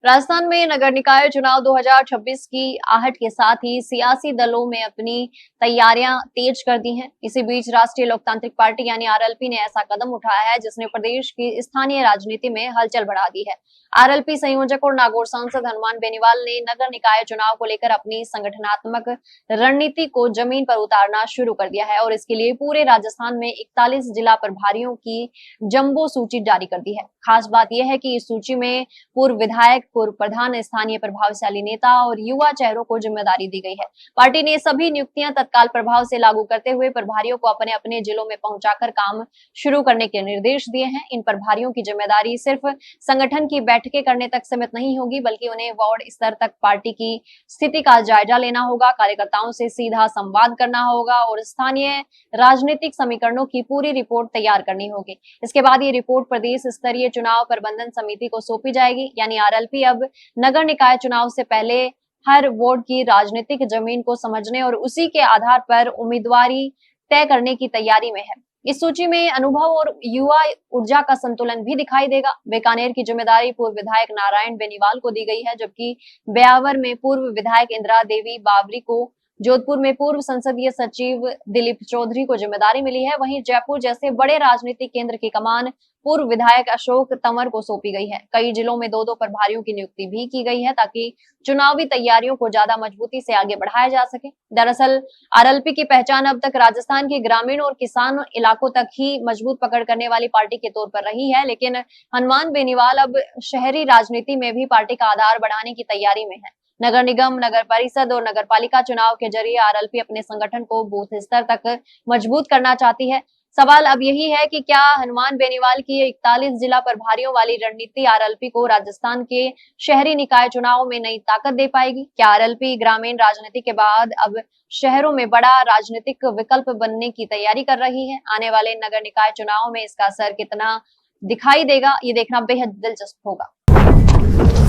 राजस्थान में नगर निकाय चुनाव 2026 की आहट के साथ ही सियासी दलों में अपनी तैयारियां तेज कर दी हैं। इसी बीच राष्ट्रीय लोकतांत्रिक पार्टी यानी आरएलपी ने ऐसा कदम उठाया है जिसने प्रदेश की स्थानीय राजनीति में हलचल बढ़ा दी है। आरएलपी संयोजक और नागौर सांसद हनुमान बेनीवाल ने नगर निकाय चुनाव को लेकर अपनी संगठनात्मक रणनीति को जमीन पर उतारना शुरू कर दिया है और इसके लिए पूरे राजस्थान में 41 जिला प्रभारियों की जंबो सूची जारी कर दी है। खास बात यह है कि इस सूची में पूर्व विधायक, पूर्व प्रधान, स्थानीय प्रभावशाली नेता और युवा चेहरों को जिम्मेदारी दी गई है। पार्टी ने सभी नियुक्तियां तत्काल प्रभाव से लागू करते हुए प्रभारियों को अपने अपने जिलों में पहुंचाकर काम शुरू करने के निर्देश दिए हैं। इन प्रभारियों की जिम्मेदारी सिर्फ संगठन की बैठकें करने तक सीमित नहीं होगी, बल्कि उन्हें वार्ड स्तर तक पार्टी की स्थिति का जायजा लेना होगा, कार्यकर्ताओं से सीधा संवाद करना होगा और स्थानीय राजनीतिक समीकरणों की पूरी रिपोर्ट तैयार करनी होगी। इसके बाद ये रिपोर्ट प्रदेश स्तरीय चुनाव प्रबंधन समिति को सौंपी जाएगी। यानी आरएलपी अब नगर निकाय चुनाव से पहले हर वार्ड की राजनीतिक जमीन को समझने और उसी के आधार पर उम्मीदवारी तय करने की तैयारी में है। इस सूची में अनुभव और युवा ऊर्जा का संतुलन भी दिखाई देगा। बीकानेर की जिम्मेदारी पूर्व विधायक नारायण बेनीवाल को दी गई है, जबकि ब्यावर में पूर्व विधायक इंदिरा देवी बावरी को, जोधपुर में पूर्व संसदीय सचिव दिलीप चौधरी को जिम्मेदारी मिली है। वहीं जयपुर जैसे बड़े राजनीतिक केंद्र की कमान पूर्व विधायक अशोक तंवर को सौंपी गई है। कई जिलों में दो दो प्रभारियों की नियुक्ति भी की गई है ताकि चुनावी तैयारियों को ज्यादा मजबूती से आगे बढ़ाया जा सके। दरअसल आरएलपी की पहचान अब तक राजस्थान के ग्रामीण और किसान इलाकों तक ही मजबूत पकड़ करने वाली पार्टी के तौर पर रही है, लेकिन हनुमान बेनीवाल अब शहरी राजनीति में भी पार्टी का आधार बढ़ाने की तैयारी में है। नगर निगम, नगर परिषद और नगर पालिका चुनाव के जरिए आरएलपी अपने संगठन को बूथ स्तर तक मजबूत करना चाहती है। सवाल अब यही है कि क्या हनुमान बेनीवाल की 41 जिला प्रभारियों वाली रणनीति आरएलपी को राजस्थान के शहरी निकाय चुनाव में नई ताकत दे पाएगी? क्या आरएलपी ग्रामीण राजनीति के बाद अब शहरों में बड़ा राजनीतिक विकल्प बनने की तैयारी कर रही है? आने वाले नगर निकाय चुनाव में इसका असर कितना दिखाई देगा, ये देखना बेहद दिलचस्प होगा।